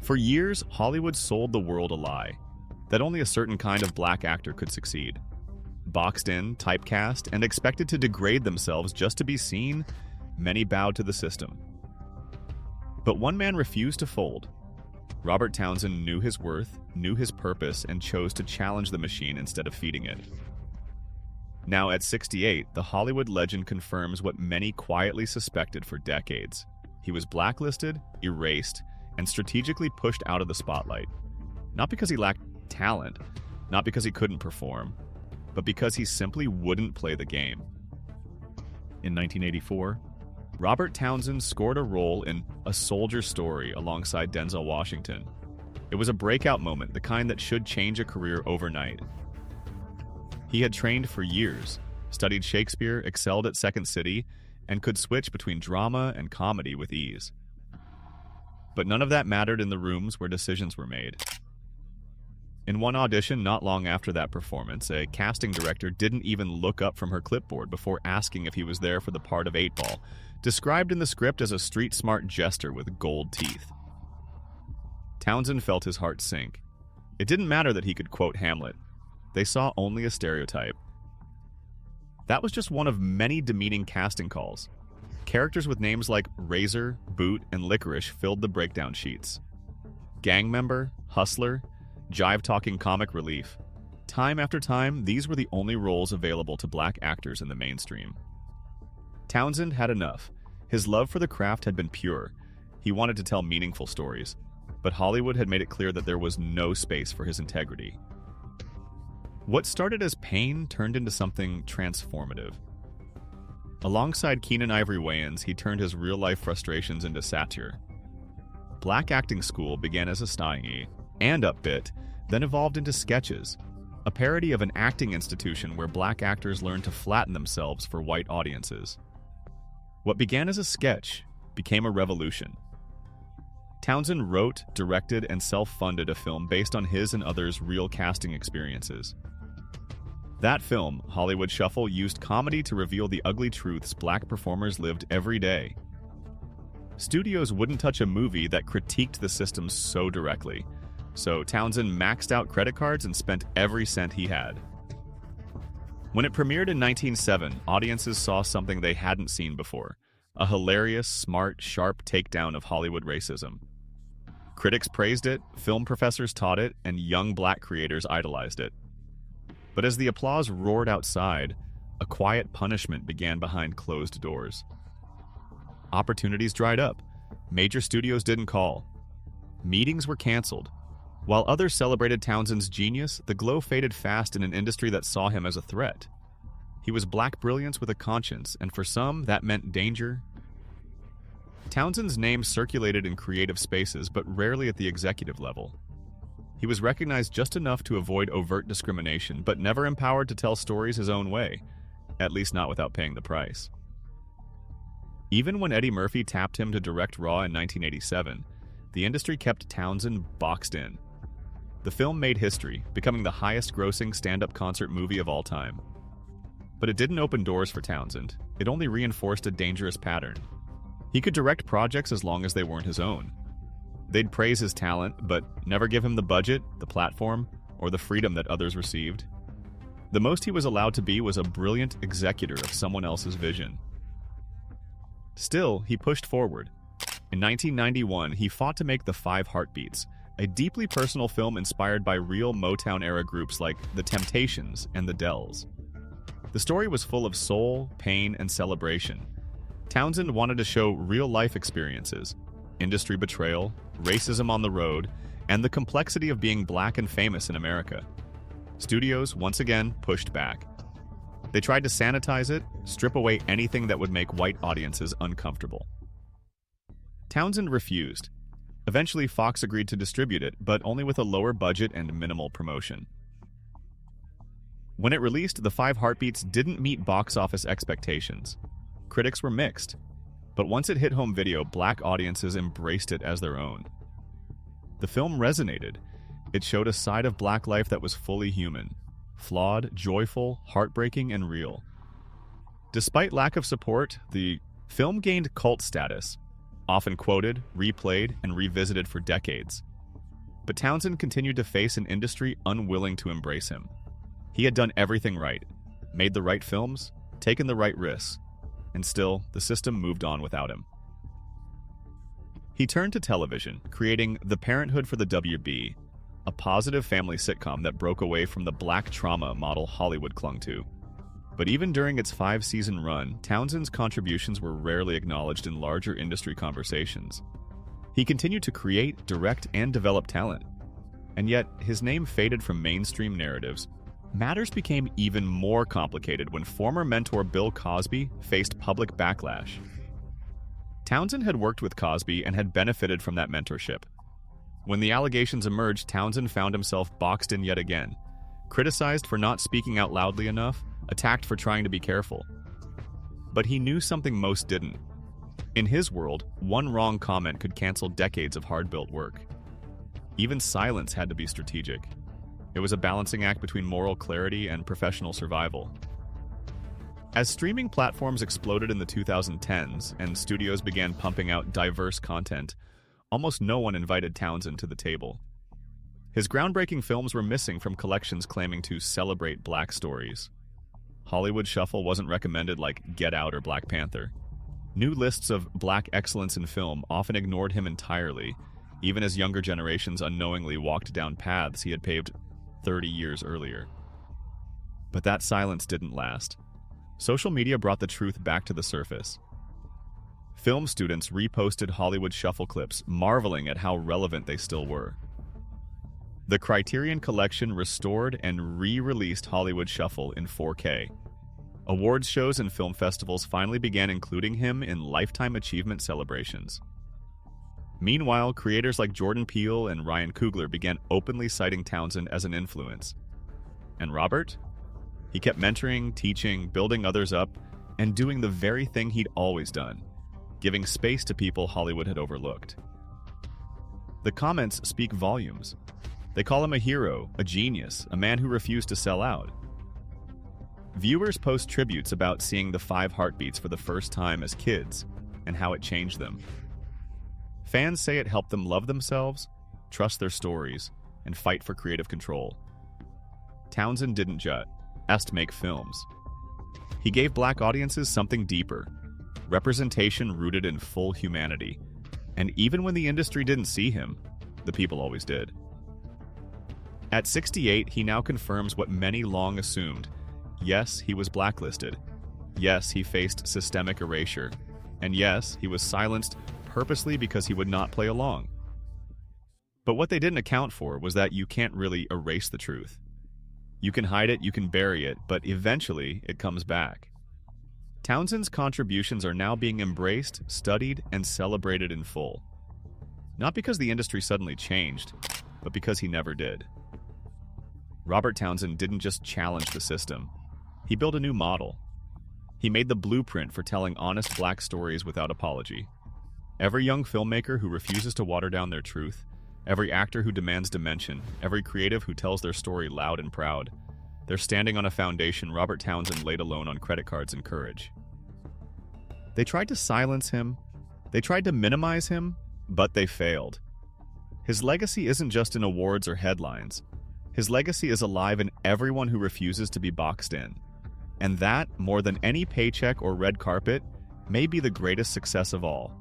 For years, Hollywood sold the world a lie, that only a certain kind of black actor could succeed. Boxed in, typecast, and expected to degrade themselves just to be seen, many bowed to the system. But one man refused to fold. Robert Townsend knew his worth, knew his purpose, and chose to challenge the machine instead of feeding it. Now at 68, the Hollywood legend confirms what many quietly suspected for decades. He was blacklisted, erased, and strategically pushed out of the spotlight. Not because he lacked talent, not because he couldn't perform, but because he simply wouldn't play the game. In 1984, Robert Townsend scored a role in A Soldier Story alongside Denzel Washington. It was a breakout moment, the kind that should change a career overnight. He had trained for years, studied Shakespeare, excelled at Second City, and could switch between drama and comedy with ease. But none of that mattered in the rooms where decisions were made. In one audition not long after that performance, a casting director didn't even look up from her clipboard before asking if he was there for the part of 8-Ball, described in the script as a street-smart jester with gold teeth. Townsend felt his heart sink. It didn't matter that he could quote Hamlet. They saw only a stereotype. That was just one of many demeaning casting calls. Characters with names like Razor, Boot, and Licorice filled the breakdown sheets. Gang member, hustler, jive-talking comic relief. Time after time, these were the only roles available to black actors in the mainstream. Townsend had enough. His love for the craft had been pure. He wanted to tell meaningful stories, but Hollywood had made it clear that there was no space for his integrity. What started as pain turned into something transformative. Alongside Keenan Ivory Wayans, he turned his real-life frustrations into satire. Black Acting School began as a stying and upbit, then evolved into sketches, a parody of an acting institution where black actors learned to flatten themselves for white audiences. What began as a sketch became a revolution. Townsend wrote, directed, and self-funded a film based on his and others' real casting experiences. That film, Hollywood Shuffle, used comedy to reveal the ugly truths black performers lived every day. Studios wouldn't touch a movie that critiqued the system so directly, so Townsend maxed out credit cards and spent every cent he had. When it premiered in 1907, audiences saw something they hadn't seen before, a hilarious, smart, sharp takedown of Hollywood racism. Critics praised it, film professors taught it, and young black creators idolized it. But as the applause roared outside, a quiet punishment began behind closed doors. Opportunities dried up. Major studios didn't call. Meetings were canceled. While others celebrated Townsend's genius, the glow faded fast in an industry that saw him as a threat. He was black brilliance with a conscience, and for some, that meant danger. Townsend's name circulated in creative spaces, but rarely at the executive level. He was recognized just enough to avoid overt discrimination, but never empowered to tell stories his own way, at least not without paying the price. Even when Eddie Murphy tapped him to direct Raw in 1987, the industry kept Townsend boxed in. The film made history, becoming the highest-grossing stand-up concert movie of all time. But it didn't open doors for Townsend. It only reinforced a dangerous pattern. He could direct projects as long as they weren't his own. They'd praise his talent, but never give him the budget, the platform, or the freedom that others received. The most he was allowed to be was a brilliant executor of someone else's vision. Still, he pushed forward. In 1991, he fought to make The Five Heartbeats, a deeply personal film inspired by real Motown-era groups like The Temptations and The Dells. The story was full of soul, pain, and celebration. Townsend wanted to show real-life experiences, industry betrayal, racism on the road, and the complexity of being black and famous in America. Studios, once again, pushed back. They tried to sanitize it, strip away anything that would make white audiences uncomfortable. Townsend refused. Eventually, Fox agreed to distribute it, but only with a lower budget and minimal promotion. When it released, The Five Heartbeats didn't meet box office expectations. Critics were mixed. But once it hit home video, black audiences embraced it as their own. The film resonated. It showed a side of black life that was fully human, flawed, joyful, heartbreaking, and real. Despite lack of support, the film gained cult status, often quoted, replayed, and revisited for decades. But Townsend continued to face an industry unwilling to embrace him. He had done everything right, made the right films, taken the right risks, and still, the system moved on without him. He turned to television, creating The Parenthood for the WB, a positive family sitcom that broke away from the black trauma model Hollywood clung to. But even during its 5-season run, Townsend's contributions were rarely acknowledged in larger industry conversations. He continued to create, direct, and develop talent. And yet, his name faded from mainstream narratives. Matters became even more complicated when former mentor Bill Cosby faced public backlash. Townsend had worked with Cosby and had benefited from that mentorship. When the allegations emerged, Townsend found himself boxed in yet again, criticized for not speaking out loudly enough, attacked for trying to be careful. But he knew something most didn't. In his world, one wrong comment could cancel decades of hard-built work. Even silence had to be strategic. It was a balancing act between moral clarity and professional survival. As streaming platforms exploded in the 2010s and studios began pumping out diverse content, almost no one invited Townsend to the table. His groundbreaking films were missing from collections claiming to celebrate black stories. Hollywood Shuffle wasn't recommended like Get Out or Black Panther. New lists of black excellence in film often ignored him entirely, even as younger generations unknowingly walked down paths he had paved 30 years earlier. But that silence didn't last. Social media brought the truth back to the surface. Film students reposted Hollywood Shuffle clips, marveling at how relevant they still were. The Criterion Collection restored and re-released Hollywood Shuffle in 4K. Awards shows and film festivals finally began including him in lifetime achievement celebrations. Meanwhile, creators like Jordan Peele and Ryan Coogler began openly citing Townsend as an influence. And Robert? He kept mentoring, teaching, building others up, and doing the very thing he'd always done, giving space to people Hollywood had overlooked. The comments speak volumes. They call him a hero, a genius, a man who refused to sell out. Viewers post tributes about seeing the 5 heartbeats for the first time as kids and how it changed them. Fans say it helped them love themselves, trust their stories, and fight for creative control. Townsend didn't just make films. He gave black audiences something deeper, representation rooted in full humanity. And even when the industry didn't see him, the people always did. At 68, he now confirms what many long assumed. Yes, he was blacklisted. Yes, he faced systemic erasure. And yes, he was silenced purposely because he would not play along. But what they didn't account for was that you can't really erase the truth. You can hide it, you can bury it, but eventually it comes back. Townsend's contributions are now being embraced, studied, and celebrated in full. Not because the industry suddenly changed, but because he never did. Robert Townsend didn't just challenge the system. He built a new model. He made the blueprint for telling honest black stories without apology. Every young filmmaker who refuses to water down their truth, every actor who demands dimension, every creative who tells their story loud and proud, they're standing on a foundation Robert Townsend laid alone on credit cards and courage. They tried to silence him. They tried to minimize him, but they failed. His legacy isn't just in awards or headlines. His legacy is alive in everyone who refuses to be boxed in. And that, more than any paycheck or red carpet, may be the greatest success of all.